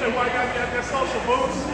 say, why you got that social boost?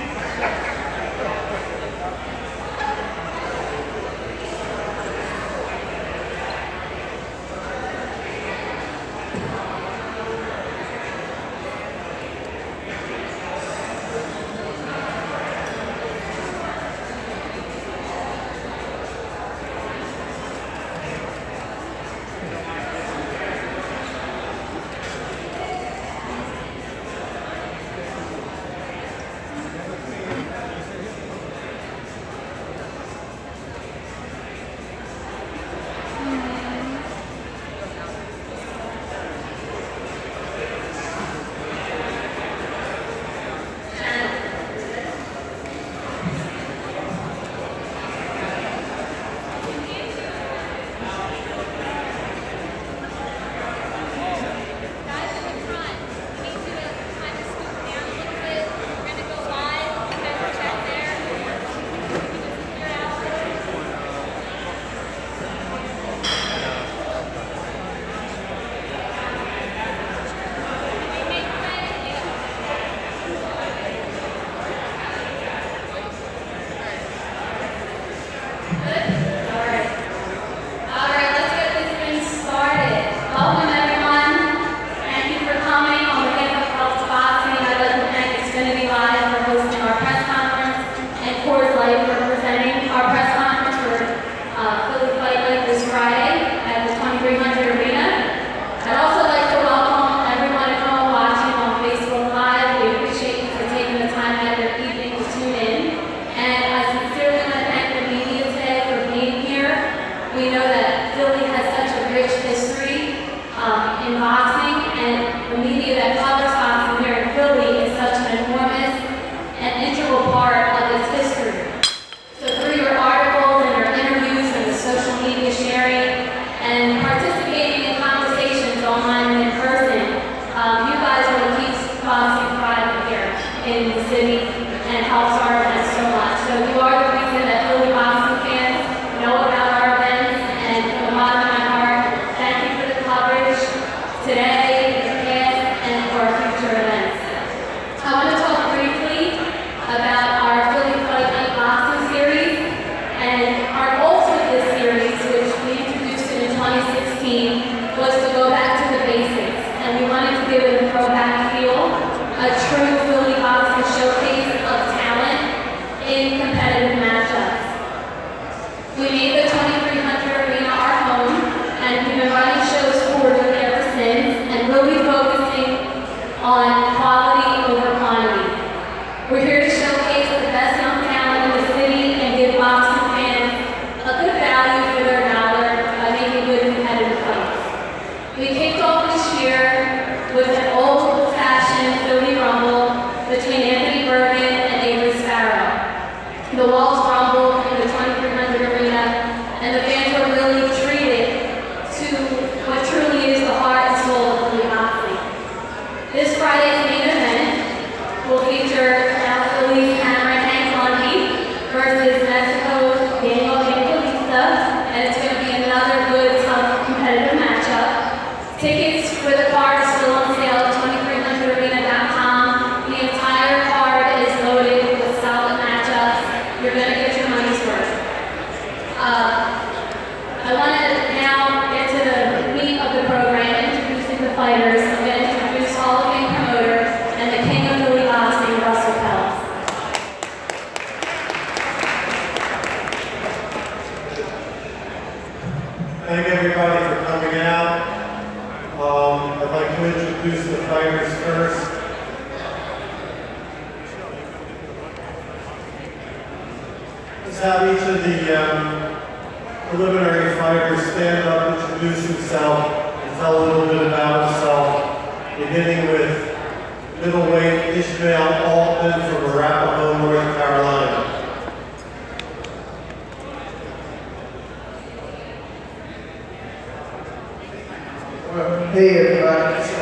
Hey everybody.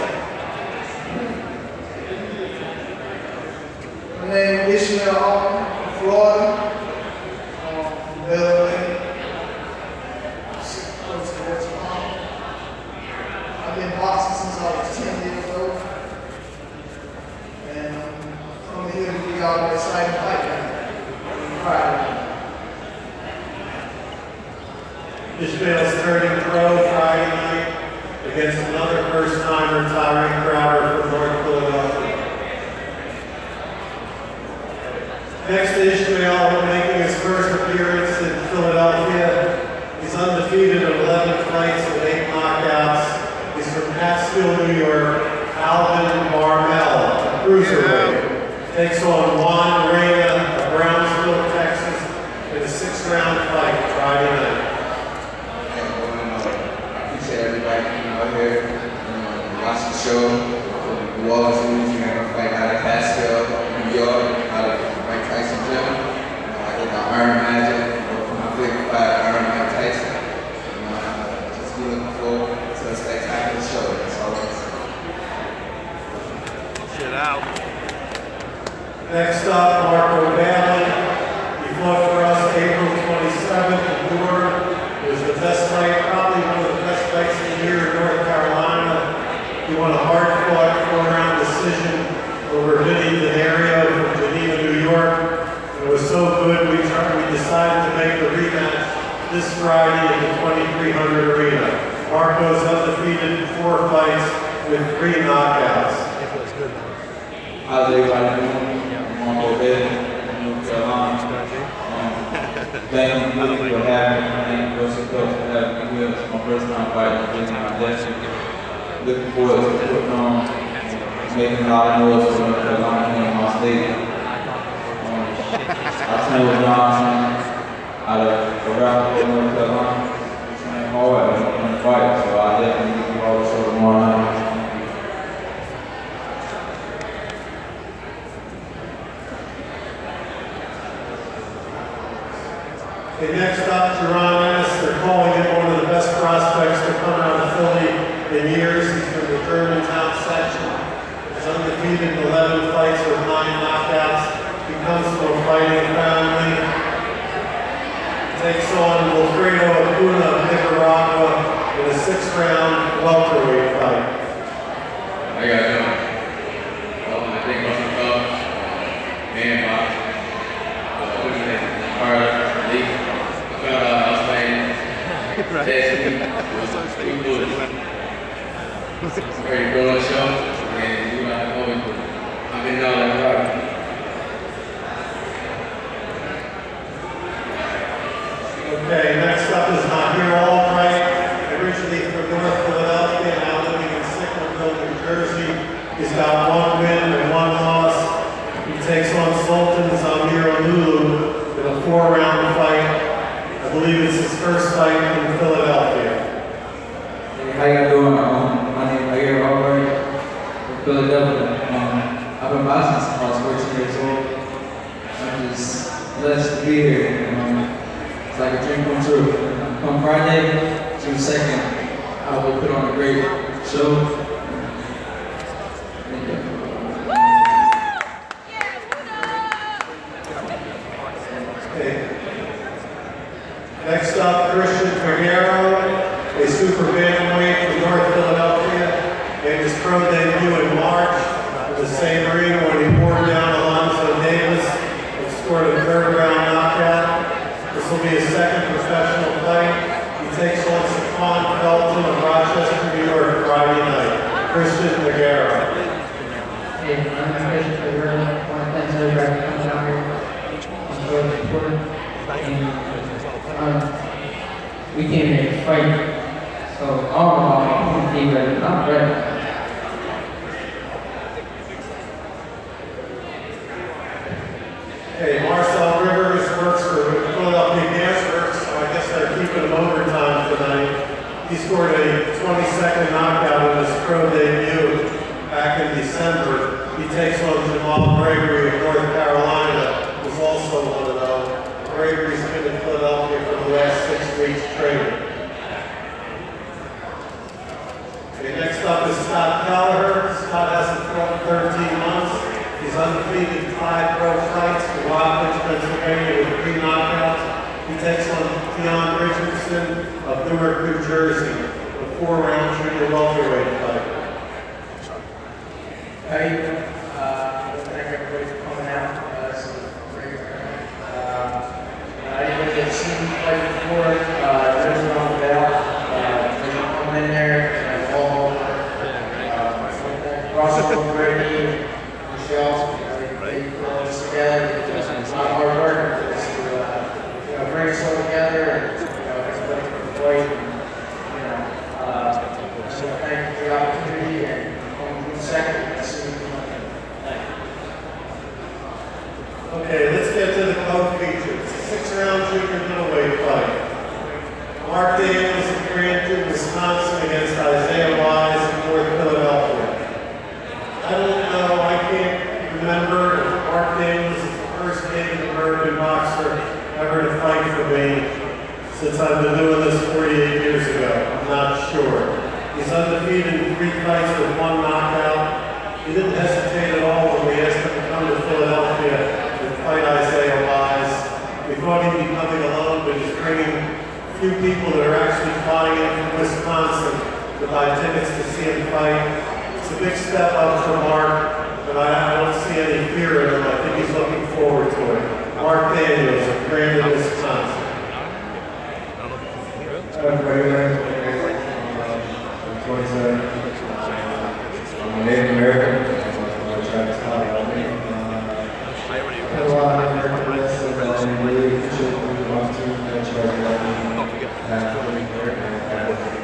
My name is Ishmael from Florida. Beltway. I've been boxing since I was 10 years old. And an exciting fight tonight. Friday. Ishmael's turning pro Friday night against another first-timer, Tyree Crowder from North Philadelphia. Next to Ishmael, making his first appearance in Philadelphia. He's undefeated in 11 fights with 8 knockouts. He's from Catskill, New York. Alvin Barmel, a cruiserweight, takes on Juan Reyna of Brownsville, Texas, in a 6-round fight Friday night. I appreciate everybody coming out here, watch the show. New Orleans, we have a fight out of Catskill, New York, out of Mike Tyson Gym. I did the Iron Magic, my favorite fight, Iron Mike Tyson. Just be looking forward to a spectacular show. That's all I say. Shit out. Next up, Marco Bailey. He fought for us April 27th in Newark. It was the best fight, probably one of the best fights of the year in North Carolina. He won a hard-fought 4-round decision over Vinny Denario from Geneva, New York. It was so good, we decided to make the rematch this Friday in the 2300 arena. Marco's undefeated in 4 fights with 3 knockouts. How's everybody doing? I'm Marco Bailey, North Carolina. Thank you really for having me. Thank you for having me here. It's my first time fighting. I'm definitely looking forward to putting on, making a lot of noise for North Carolina here in my state. I train with Johnson out of Arapahoe, North Carolina. I train hard and fight, so I definitely give you all the show tomorrow night. Okay, next up, Jerron Ennis. They're calling him one of the best prospects to come out of Philly in years. He's from the Germantown section. He's undefeated in 11 fights with 9 knockouts. He comes from a fighting family. Takes on Wilfredo Acuna of Nicaragua in a 6-round welterweight fight. How you guys doing? I think most of the man box. What do you think? Carla, Lee. I found out I was playing last week. We do it. Ready to go on the show. And you know, I've been all that right. Okay, next up is Mahir Albright, originally from North Philadelphia, now living in Sicklerville, New Jersey. He's got 1 win and 1 loss. He takes on Sultan Zamir Lulu in a 4-round fight. I believe it's his first fight in Philadelphia. Hey, how you doing? My name is Mahir Albright from Philadelphia. I've been boxing since I was 14 years old. I'm just blessed to be here. It's like a dream come true. Come Friday, June 2nd, I will put on a great show. Thank you. Okay. Next up, Christian Figueroa, a super bantamweight from North Philadelphia, made his pro debut in March in the same ring when he wore down Alonzo Davis and scored a 3rd-round knockout. This will be his 2nd professional fight. He takes on Saquon Felton of Rochester, New York, Friday night. Christian Figueroa. Hey, I'm Christian Figueroa. I want to thank everybody for coming out here and showing support. And we came here to fight, so all of our team ready. I'm ready. Hey, Marcel Rivers works for Philadelphia Gas Works, so I guess they're keeping him overtime tonight. He scored a 22nd knockout in his pro debut back in December. He takes on Jamal Gregory of North Carolina, who's also one of those. Gregory's been in Philadelphia for the last 6 weeks training. Okay, next up is Scott Kelleher. Scott hasn't fought in 13 months. He's undefeated in 5 pro fights in Rockledge, Pennsylvania with 3 knockouts. He takes on Keon Richardson of Newark, New Jersey, a 4-round junior welterweight fight. How you doing? Thank everybody for coming out. Russell, Brittany, Michelle, they put all this together. It's a lot of hard work just to bring us all together and everybody can play. So thank you for the opportunity and on June 2nd, let's see what we can do. Thank you. Okay, let's get to the club features. 6-round junior middleweight fight. Mark Daniels of Grandview, Wisconsin against Isaiah Wise of North Philadelphia. I don't know, I can't remember if Mark Daniels is the first Native American boxer ever to fight for me since I've been doing this 48 years ago. I'm not sure. He's undefeated in 3 fights with 1 knockout. He didn't hesitate at all when we asked him to come to Philadelphia and fight Isaiah Wise. We thought he'd be coming alone, but he's bringing a few people that are actually flying in from Wisconsin to buy tickets to see him fight. It's a big step up for Mark, but I don't see any fear in him. I think he's looking forward to it. Mark Daniels of Grandview, Wisconsin. I'm a Native American. I try to stop it. I had a lot of American wrestling that I really appreciate moving on to. I try to help me have fun here and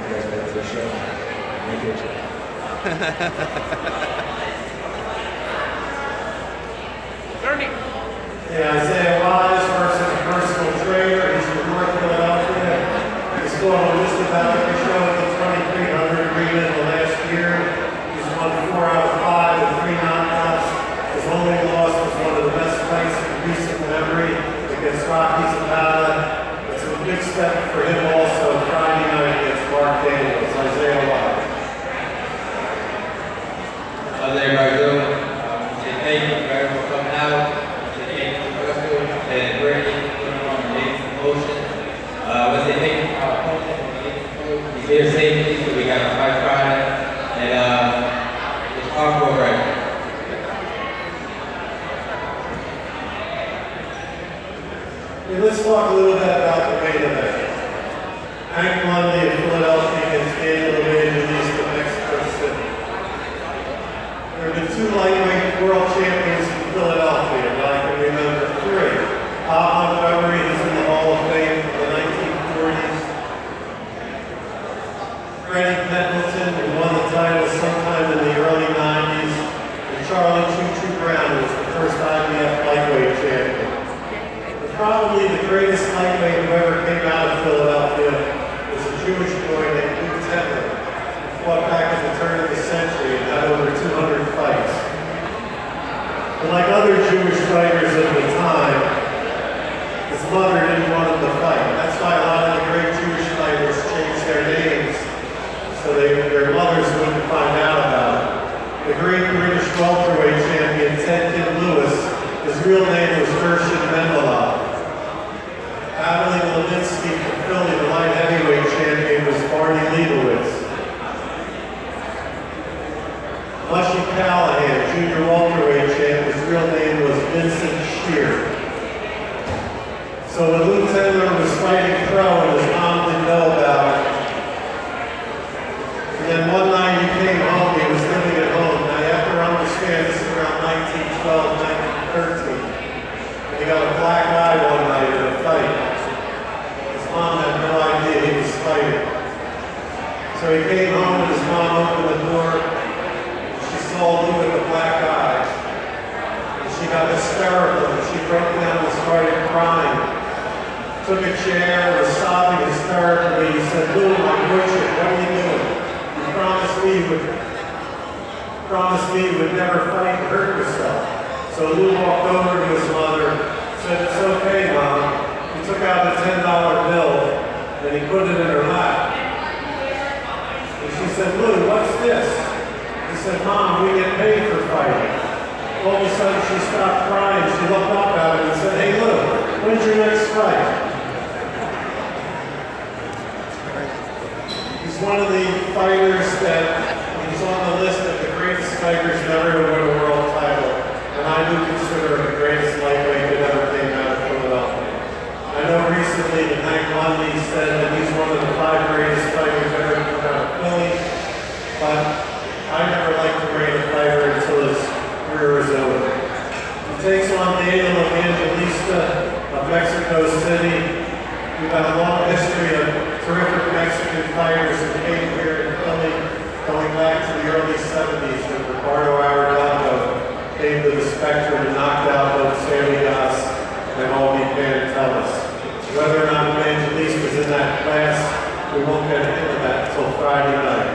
get back to the show. Thank you. Lundy. Yeah, Isaiah Wise versus a personal trainer. He's from North Philadelphia. He's going just about every show at the 2300 arena in the last year. He's won 4 out of 5 and 3 knockouts. His only loss was one of the best fights in recent memory against Rocky Zapata. It's a big step for him also Friday night against Mark Daniels. Isaiah Wise. How's everybody doing? Say thank you for everyone coming out. Say thank you to Russell and Brittany for putting on the amazing promotion. I want to say thank you to our opponent. He's here safely, so we got a fight Friday. And it's hardcore right now. Okay, let's talk a little bit about the main event. Hank Lundy of Philadelphia against Daniel Evangelista of Mexico City. There have been 2 lightweight world champions in Philadelphia, and I can remember 3. Bob Montgomery, who's in the Hall of Fame from the 1940s. Freddie Pendleton, who won the title sometime in the early 90s. And Charlie Choo Choo Brown, who was the first IBF lightweight champion. But probably the greatest lightweight who ever came out of Philadelphia was a Jewish boy named Lou Tedler. Fought back at the turn of the century and had over 200 fights. But like other Jewish fighters of the time, his mother didn't want him to fight. That's why a lot of the great Jewish fighters changed their names so their mothers wouldn't find out about it. The great British welterweight champion Ted Kid Lewis, his real name was Gershon Mendelov. Battling Levinsky from Philly, the light heavyweight champion, was Barney Leibowitz. Mushy Callahan, junior welterweight champ, his real name was Vincent Shear. So when Lou Tedler was fighting pro and his mom didn't know about it, and then one night he came home, he was living at home. Now you have to understand, this is around 1912, 1913. And he got a black eye one night in a fight. His mom had no idea he was fighting. So he came home and his mom opened the door. She saw Lou with a black eye. And she got hysterical and she broke down and started crying. Took a chair, was sobbing hysterically. He said, Lou, my butcher, what are you doing? You promised me you would never fight and hurt yourself. So Lou walked over to his mother, said, it's okay, Mom. He took out a $10 bill and he put it in her lap. And she said, Lou, what's this? He said, Mom, we get paid for fighting. All of a sudden she stopped crying. She looked up at him and said, hey, Lou, when's your next fight? He's one of the fighters that he's on the list of the greatest fighters never to win a world title. And I do consider him the greatest lightweight that ever came out of Philadelphia. I know recently that Hank Lundy said that he's one of the 5 greatest fighters ever to come out of Philly. But I never like to rate a fighter veteran fighters who came here in Philly going back to the early 70s when Ricardo Arredondo came to the Spectrum and knocked out both Sammy Haas and Albie Pantelis. Whether or not Evangelista was in that class, we won't get into that until Friday night.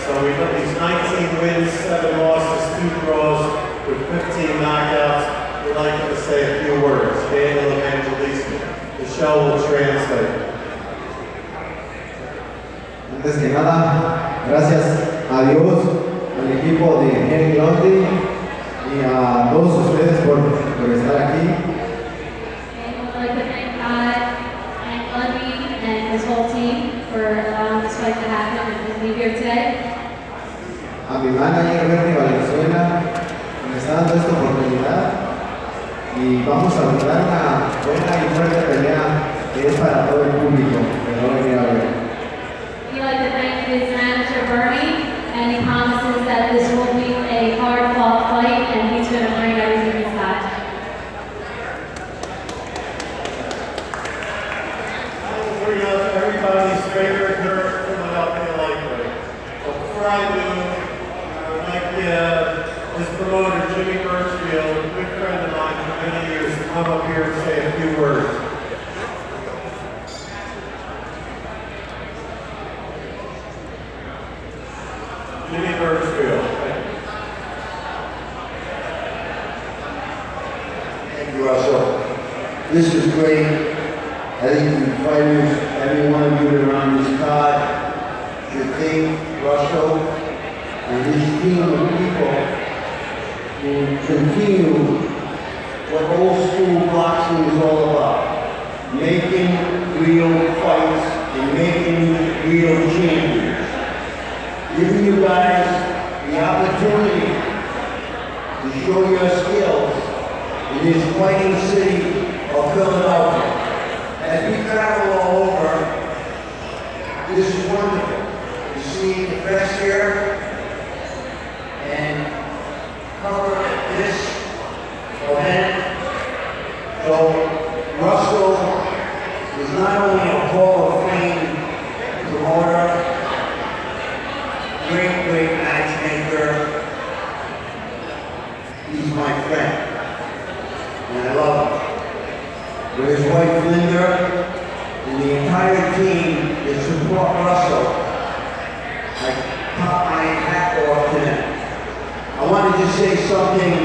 So we got these 19 wins, 7 losses, 2 draws, with 15 knockouts. We'd like to say a few words. Daniel Evangelista. The show will translate. Antes que nada, gracias a Dios, al equipo de Lundy y a todos ustedes por estar aquí. And I would like to thank God and Lundy and his whole team for allowing this fight to happen and to be here today. A mi manager Bernie Valenzuela, que me está dando esta oportunidad y vamos a brindar una buena y fuerte pelea que es para todo el público que no venía a ver. We'd like to thank his manager Bernie, and he promises that this will be a hard-fought fight and he's going to bring everything he's got. We'll bring up everybody's favorite Philadelphia lightweight. But before I do, I would like his promoter, Jimmy Birchfield, a good friend of mine for many years, to come up here and say a few words. Jimmy Birchfield. Thank you, Russell. This is great. I think the fighters, every one of you that are on this card, should thank Russell and his team of people who continue what old school boxing is all about. Making real fights and making real champions. Giving you guys the opportunity to show your skills in this fighting city of Philadelphia. As we travel all over, this is wonderful to see the best here and cover this event. So Russell is not only a Hall of Fame promoter, great matchmaker, he's my friend, and I love him. With his wife Linda and the entire team that support Russell, I top my hat off to them. I wanted to say something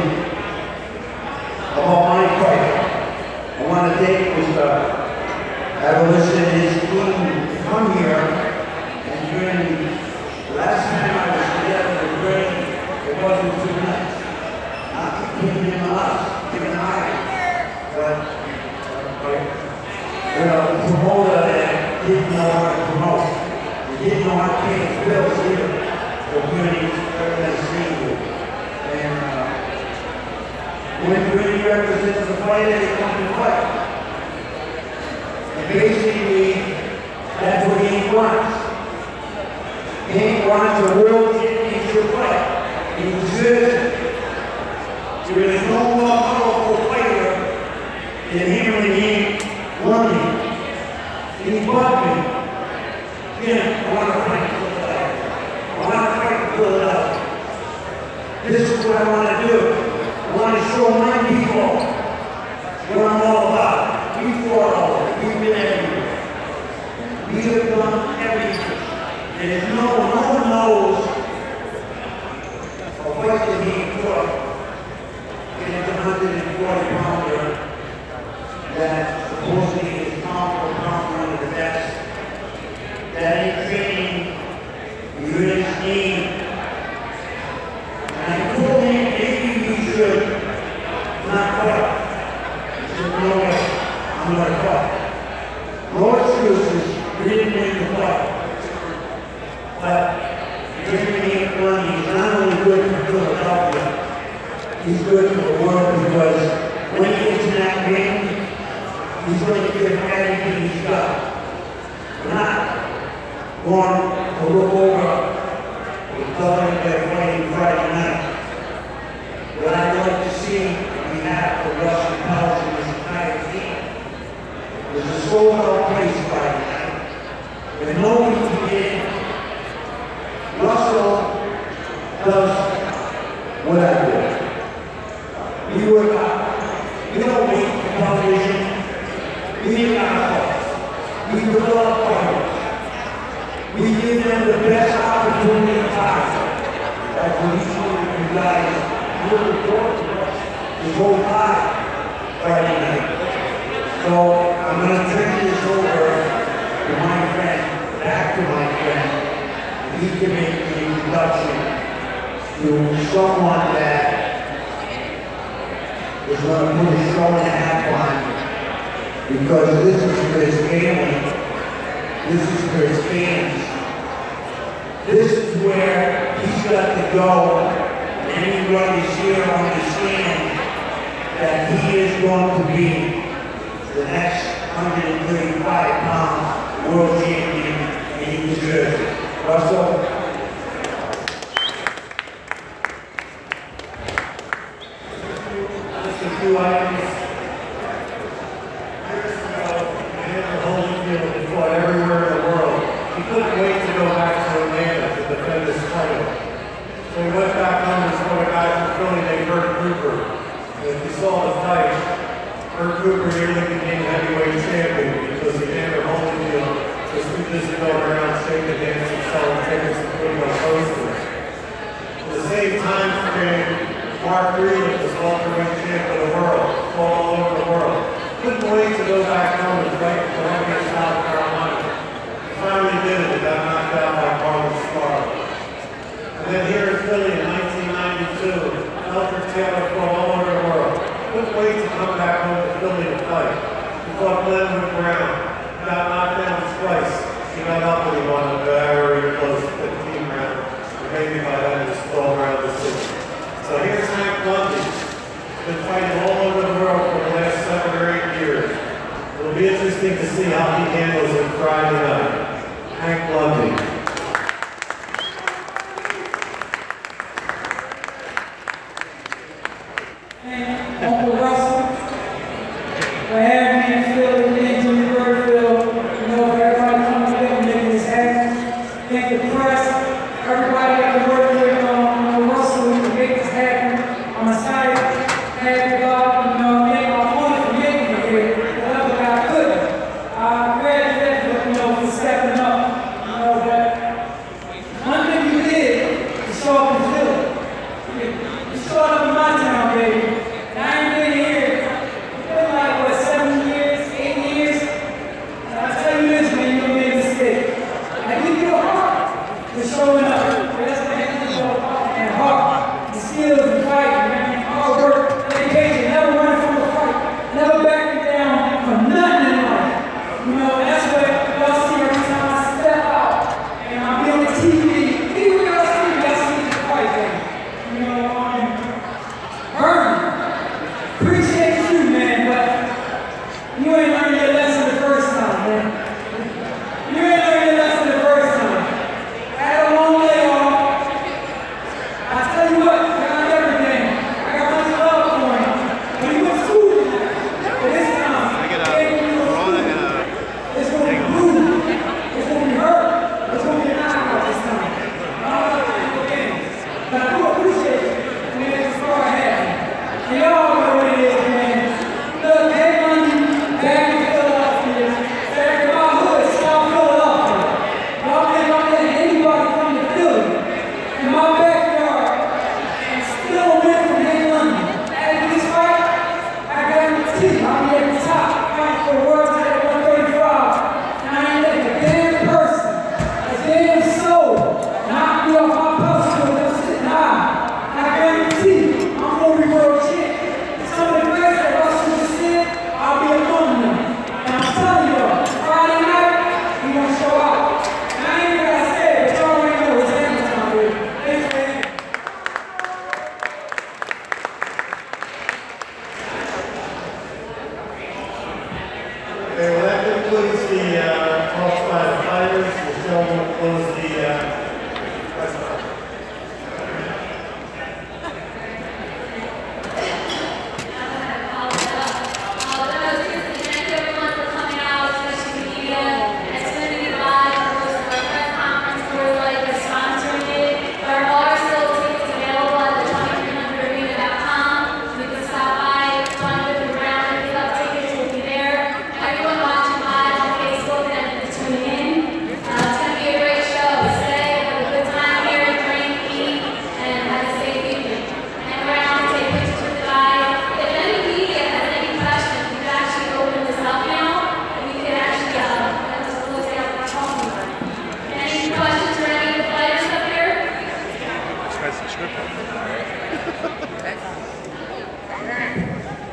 about my fight. I want to thank Mr. Evangelista and his team to come here, and during the last time I was together with Ray, it wasn't too much. Not giving him us, giving I, but the promoter that didn't know how to promote. He didn't know how to pay his bills either. So Bernie seen. And when Bernie represents the fighter, they come to fight. And basically, that's what he wants. He wants a world championship fight. He deserves it. There is no more powerful fighter than him and him. Lundy. He bought me. Jim, I want to fight for Philadelphia. I want to fight for Philadelphia. This is what I want to do. I want to show my people what I'm all about. We fought all over. We've been everywhere. We have done everything. And no one knows a fight that he took against a 140-pounder that supposedly is pound one of the best. That ain't training, you really need. And I told him maybe you should not fight. He said, no way, I'm going to fight. No excuses, we didn't make the fight. But Jimmy Lundy is not only good for Philadelphia, he's good for the world because when he gets in that ring, he's going to give everything he's got. We're not going to look over the government they're fighting Friday night. What I'd like to see on behalf of Russell Powers and his entire team is a sold-out place Friday night, where nobody can get in what I do. We work out. We don't wait for television. We make our calls. We develop products. We give them the best opportunity possible. Like when each one of you guys really important to us to go live Friday night. So I'm going to turn this over to my friend, back to my friend, and he can make the introduction to someone that is going to put a show and a half on, because this is for his family, this is for his fans. This is where he's got to go, and everyone is here understand that he is going to be the next 135-pound world champion, and he deserves it. Russell? Just a few items. Years ago, Evander Holyfield had fought everywhere in the world. He couldn't wait to go back to Atlanta to defend his title. So he went back home and fought a guy from Philly named Bert Cooper. And if you saw the fight, Bert Cooper nearly became heavyweight champion because Evander Holyfield was too busy going around shaking hands and selling tickets and putting on posters. At the same time frame, Mark Greeley was welterweight champion of the world, fought all over the world. Couldn't wait to go back home and fight in Columbia, South Carolina. He finally did it and got knocked out by Carlos Sparrow. And then here in Philly in 1992, Elfrid Taylor fought all over the world. Couldn't wait to come back home to Philly to fight. He fought Glenwood Brown. Got knocked down twice. He got up and he won a very close 15 round. Or maybe by then it was 12 round decision. So here's Hank Lundy. He's been fighting all over the world for the last 7 or 8 years. It'll be interesting to see how he handles it Friday night. Hank Lundy. Uncle Russell, for having me in Philly, being Jimmy Birdfield, you know, for everybody coming together and making this happen. Thank the press, everybody that can work with Uncle Russell to make this happen. On the side, thank God, you know, thank my opponent for making it here. The other guy couldn't. Congratulations, you know, for stepping up. You know, but one thing you did is show up in Philly. You showed up in my town, baby. And I ain't been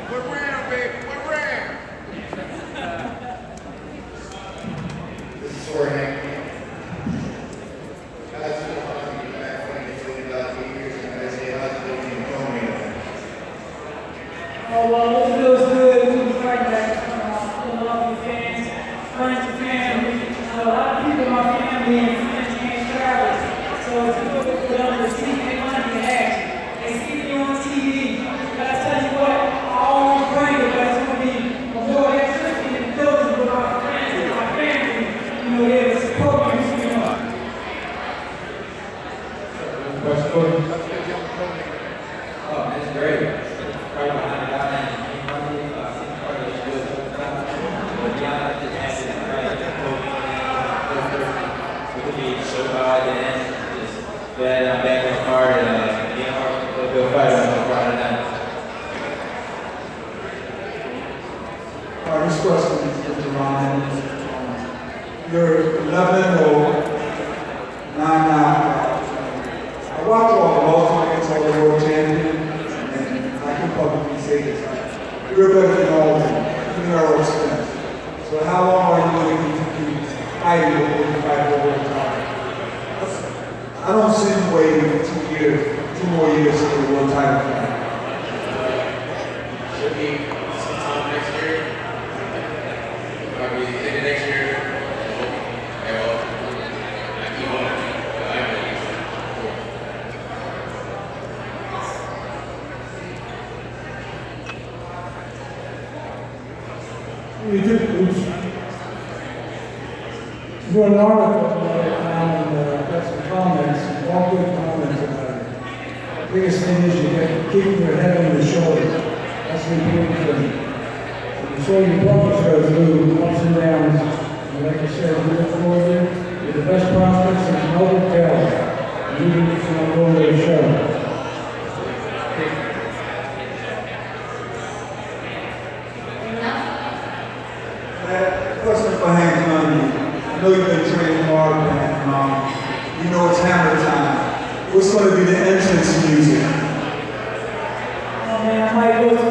What round, baby? What round? This is for Hank. God's so awesome to be back when it's been about 2 years, and I say, how's it going? Oh, well, it feels good to be right back. I love your fans, friends and family. A lot of people in my family and friends can't travel. So it's good for them to see me Lundy in action. They see me on TV. But I tell you what, I always bring it, but it's going to be a more electricity in the building with my friends and my family. You know, they're the support me, you know. Oh, that's great. Right behind the guy and Lundy, part of this good. But beyond that, just asking to pray. We could be so hard and just glad I'm back in the car and go fight on the Friday night. This question is Mr. Ryan. You're 11 or 9 now. I watch all the Baltimore against all the world champions, and I can publicly say this. You're better than all of them, even our expense. So how long are you going to keep fighting before you fight for world title? I don't see you waiting 2 more years for the world title fight. Should be sometime next year. Probably the next year. I keep on. You did an article and got some comments, all good comments about it. The biggest thing is you got to keep your head on your shoulders. That's the important thing. You saw your brothers go through ups and downs, and like I said, we look forward to you're the best prospects in Noble County. You need to go to the show. Question for Hank Lundy. I know you've been training hard, and you know it's hammer time. What's going to be the entrance music? Oh man, I might go to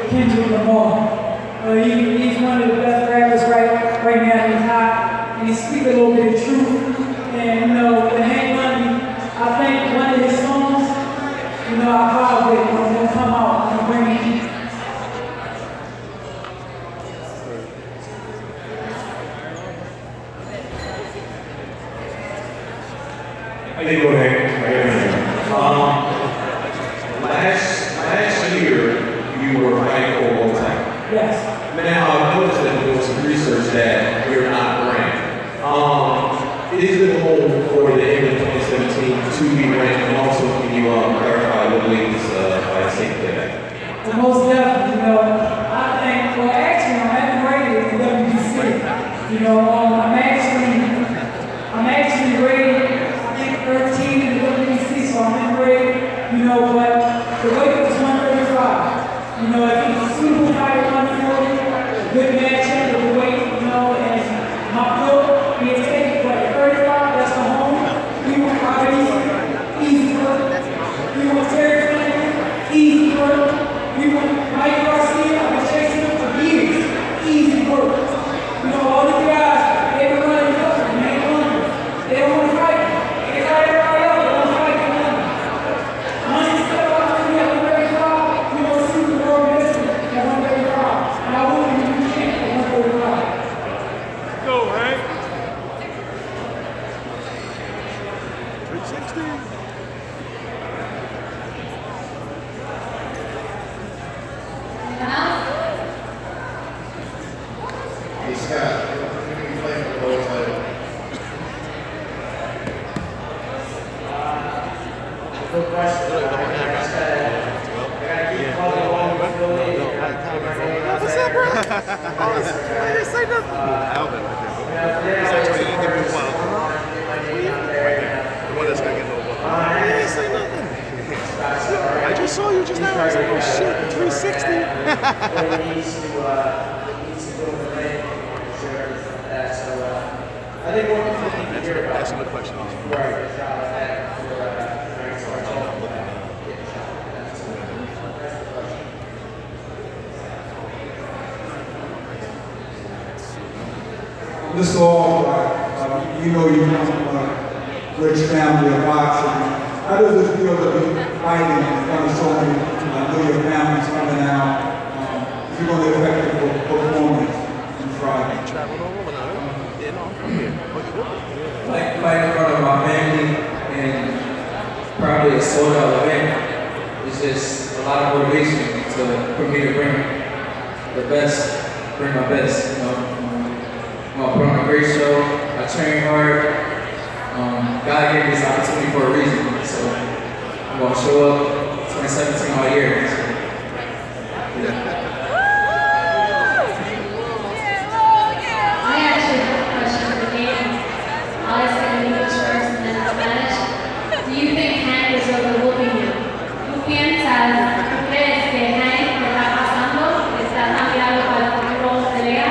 Kendrick Lamar. He's one of the best rappers right now. He's hot, and he speaks a little bit of truth. And you know, the Hank Lundy, I think one of his songs, you know, I vibe with when they come out and bring it. How you doing, Hank? Last year, you were fighting for one time. Yes. Now, I noticed that there was some research that you're not ranked. Is the goal for the end of 2017 to be ranked? And also, can you clarify what leagues fight take that? Well, most definitely, you know, I think, well, actually, I'm at rated in WBC. You know, I'm actually rated, I think, 13 in the WBC, so I'm in grade, you know, but the weight was 135. You know, if he's a suitable fighter, 140, good matchup with the weight, you know, and my build, he has taken, but at 35, that's the home. We want Robbie, easy work. We want Terry Flanagan, easy work. We want Mike Garcia, I've been chasing him for years, easy work. You know, all these guys, they were running up, and they ain't running. They don't want to fight. They fight everybody else, they don't fight the money. Once you step up to me at 135, you will see the world missing at 135. And I want you to change at 135. Go, Hank. 360. Hey, Scott, who are you playing for the world title? Good question. I gotta keep calling along with Philly. What's up, bro? I didn't say nothing. Alvin, right there. He's actually going to give me one. Right there. The one that's going to get no one. I didn't say nothing. I just saw you just now. I was like, oh shit, 360. I think what people need to hear about. That's a good question. Right. this all, you know you come from a rich family of boxing. How does it feel to be fighting in front of so many? I know your family's coming out. Is it going to affect your performance on Friday? Like fighting in front of my family and probably a sold out event. It's just a lot of motivation for me to bring the best, bring my best. You know, I'm gonna put on a great show. I train hard. God gave me this opportunity for a reason, so I'm gonna show up 2017 all year. So, yeah. I actually have a question for the game. I'll ask it in English first and then in Spanish. Do you think Hank is overlooking you? ¿Tú crees que Hank te está pasando? ¿Está cambiando para el futuro de pelea?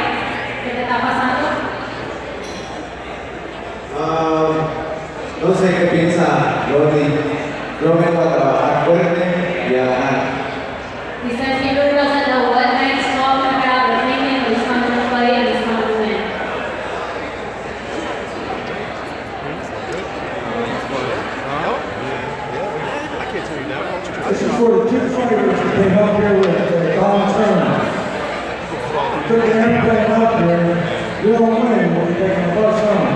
¿Qué te está pasando? No sé qué piensa Lundy. Yo vengo a trabajar fuerte y a ganar. He says he really doesn't know what Hank's talking about or thinking, but he's coming to play and he's coming to win. This is for the two fighters that came up here with Don Turner. You took the airplane up here, you don't win when you're taking a bus home.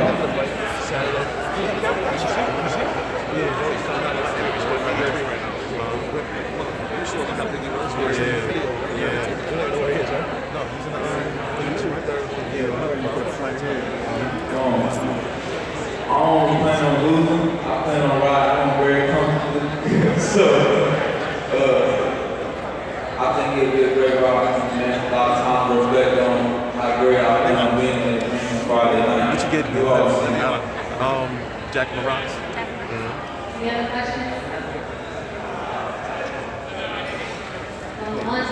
I don't plan on losing. I plan on riding on very comfortably. So, I think it'll be a great ride. Man, a lot of time to reflect on how great I plan on winning and Friday night. What you get Jack in the Rocks. Any other questions? One.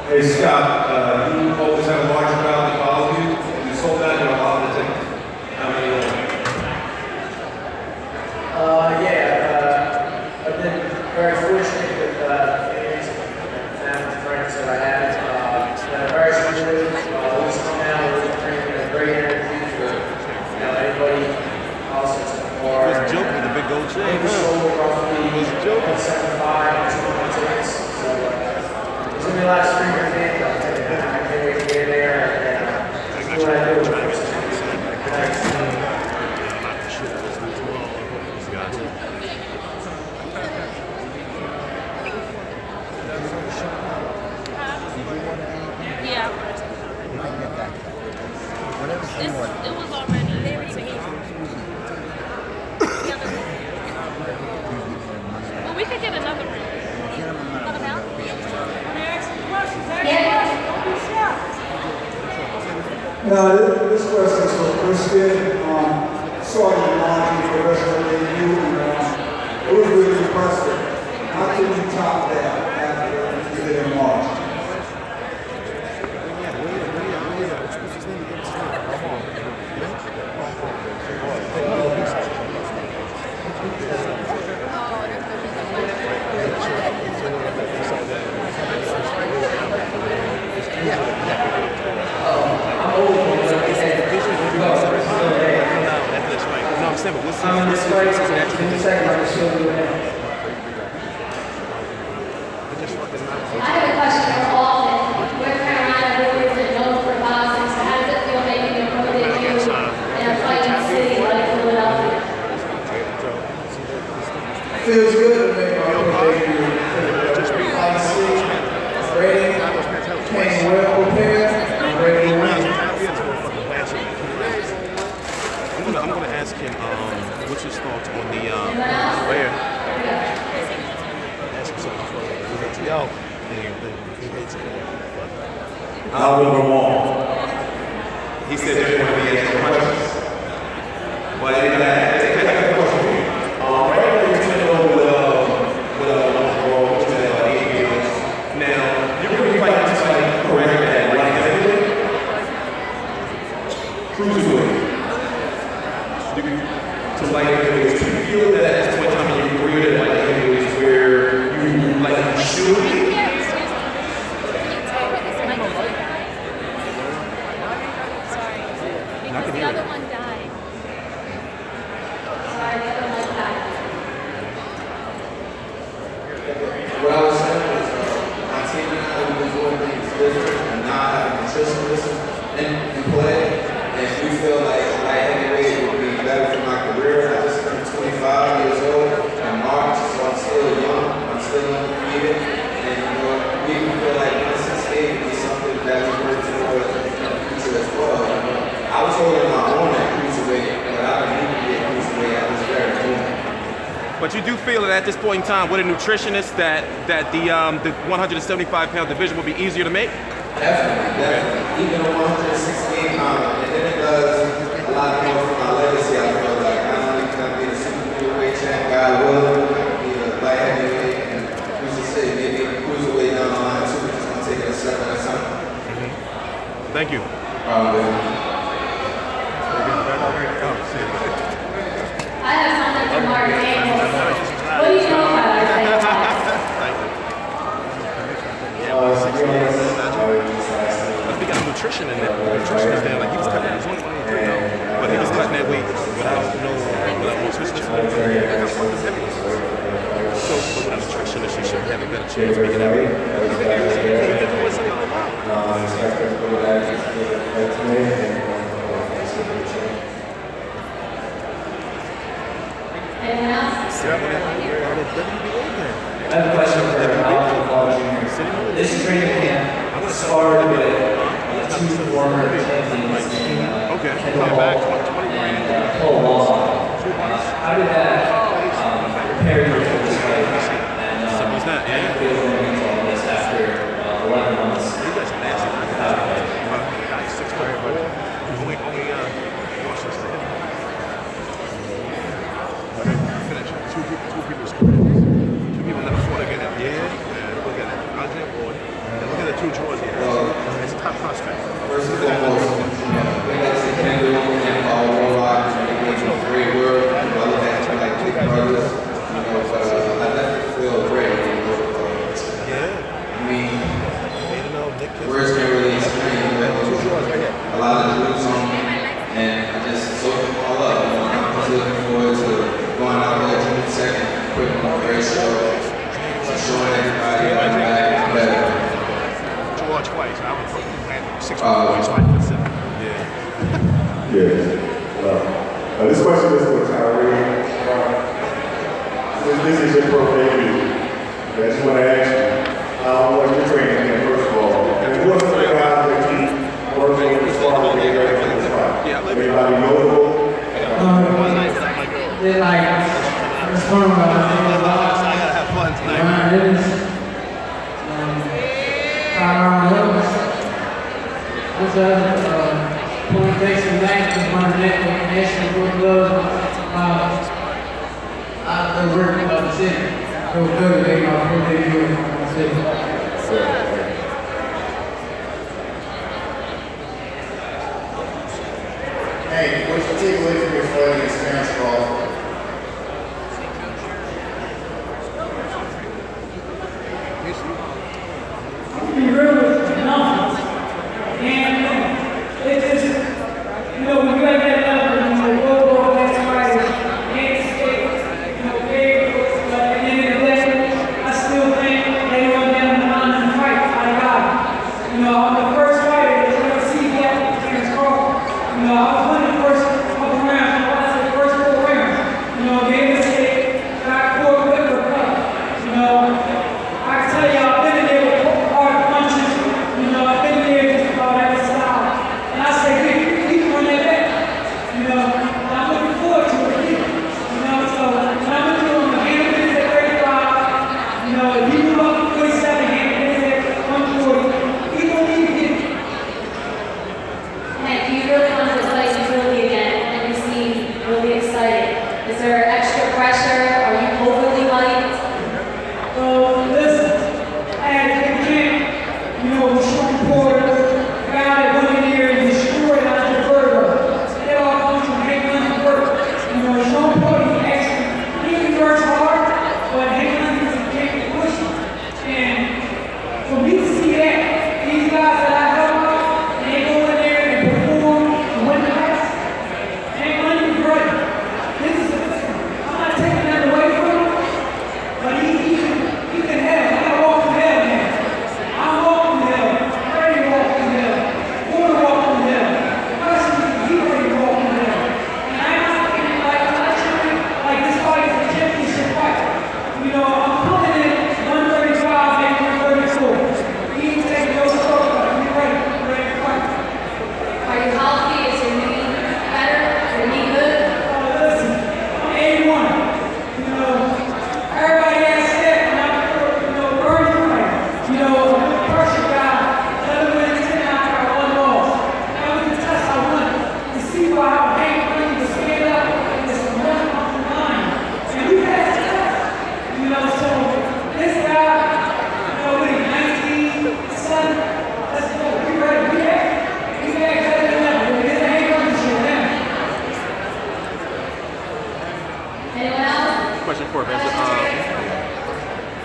Hey Scott, you always have a large crowd that follows you. You sold out your holiday tickets. How many of them? I've been very fortunate with fans and family friends that I have. It's been a very smooth. Always come out with bringing a great energy for anybody else that's before. He was joking with the big gold chain. I think we sold roughly 75 to 200 tickets. So it's gonna be a lot of Springer fans out there. I can't wait to get there and do what I do. Thanks. It was already there. Well, we could get another room. Another house? This question is for Christian. Saw you launching for the rest of the debut, and it was really impressive. How can you top that after you did in March? I have a question for Alden. We're Carolina Warriors and known for boxing, so how does it feel making your pro debut in a fighting city like Philadelphia? Feels good to make my own debut. Obviously, ready, came well prepared, I'm ready to win. I'm gonna ask him what's his thoughts on the where. Ask him something. Yo. Alvin Vermont. He said there's going to be extra questions. But I got a question for you. Right now you're turning over with now, you're going to be fighting somebody correct at light heavyweight? Cruiserweight. To light heavyweights, do you feel that at this point in time in your career that light heavyweights where you should be? What I was saying was, my team and I have been doing things different and not having nutritionism in play. And if you feel like light heavyweight would be better for my career, I just turned 25 years old in March, so I'm still young, I'm still undefeated. And you know, people feel like 168 would be something that we work toward in the future as well. You know? I was holding my own at cruiserweight, but I don't need to be a cruiserweight at this very moment. But you do feel that at this point in time, with a nutritionist, that the 175-pound division will be easier to make? Definitely. Even a 168 pound, and then it does a lot more for my legacy. I feel like I don't even have to be the super middleweight champ, God willing, I can be the light heavyweight, and who's to say, maybe a cruiserweight down the line too. Just gonna take it a step at a time. Thank you. I have something from Mark Daniels. What do you know about our Daniels? We got nutrition in there. Nutrition is there. Like he was cutting his own weight, but he was cutting that weight without switching. So with a nutritionist, you should have a better chance of making that weight. Anyone else? I have a question for Alex Jr. This training camp started with two former champions and Paul Wall. How did that prepare you for this fight? And how do you feel going into all this after 11 months? Two draws here. It's a top prospect. First and foremost, we got to say Kendall and Paul Warlock, and they went great work. I look at you like big brothers. You know, but I definitely feel great. I mean, words can't really explain. A lot of groups on me, and I just soak them all up. You know, I'm just looking forward to going out there June 2nd, putting on a great show, showing everybody I'm back and better. Twice. I was 6 points, 5'7". This question is for Tyree. Since this is your pro debut, I just want to ask you, what's your training camp, first of all? And what's the guys that you work with as far as getting ready for this fight? Anybody notable? They're like, it's fun about it. I gotta have fun tonight. It is. What's up? Point takes some night with my national good love. I work about the city. Go good, they my pro debut in the city. Hey, what'd you take away from your fighting experience, Paul? Be real with nothing. And it just, you know, when you got that level, you know, go next fighter, can't escape, you know, at the end of the day, I still think they run down the line and fight. I got it. You know, I'm the first fighter that you ever see that against Carl. You know, I was winning the first couple rounds, I said the first 4 rounds. You know, made a mistake, got caught with the cut. You know, I can tell you, I've been in there with hard punches. You know, I've been there just about every style. And I say, we run that back. You know, and I'm looking forward to it again. You know, so when I'm doing the game is at 35, you know, if you move up to 47, game is at 140, he gonna need to get it. And do you really want to fight Philly again and you seem really excited? Is there extra pressure? Are you overly hyped? Listen, as a kid, you know, Sean Porter, the guy that went in here and destroyed Andre Berger. They all come from Hageland work. You know, Sean Porter, he works hard, but Hageland is a kid who pushes.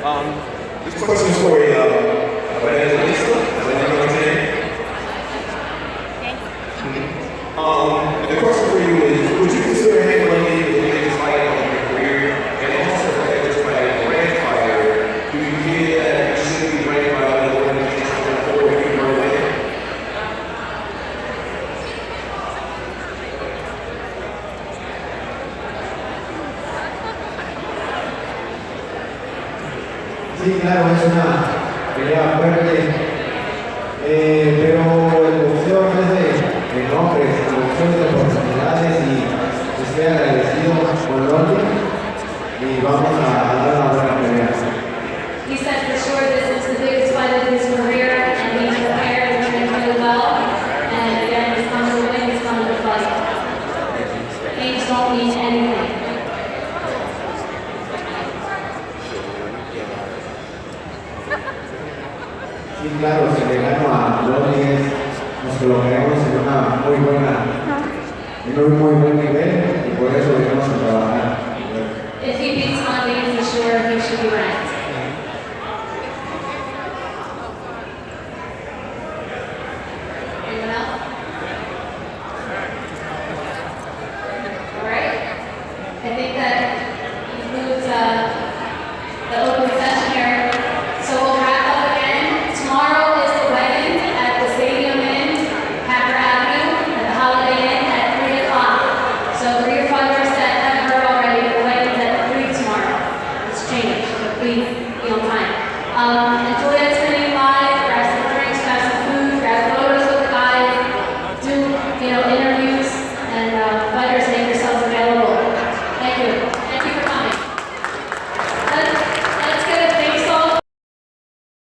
This question is for Evangelista. Is that what I'm saying? The question for you is, would you consider handling Lundy the biggest fight of your career? And also, as a grand fighter, do you feel that you should be ranked by other organizations or you can run away? Sí, claro, es una pelea fuerte, pero el boxeo no es de nombres, el boxeo es de oportunidades y estoy agradecido con Lundy y vamos a dar una buena pelea. He said for sure this is the biggest fight of his career, and he's prepared and trained really well. And again, he's come to win, he's come to fight. Names don't mean anything. Sí, claro, si le gano a Lundy nos colocaremos en un muy buen nivel y por eso venimos a trabajar. If he beats Lundy, for sure he should be ranked.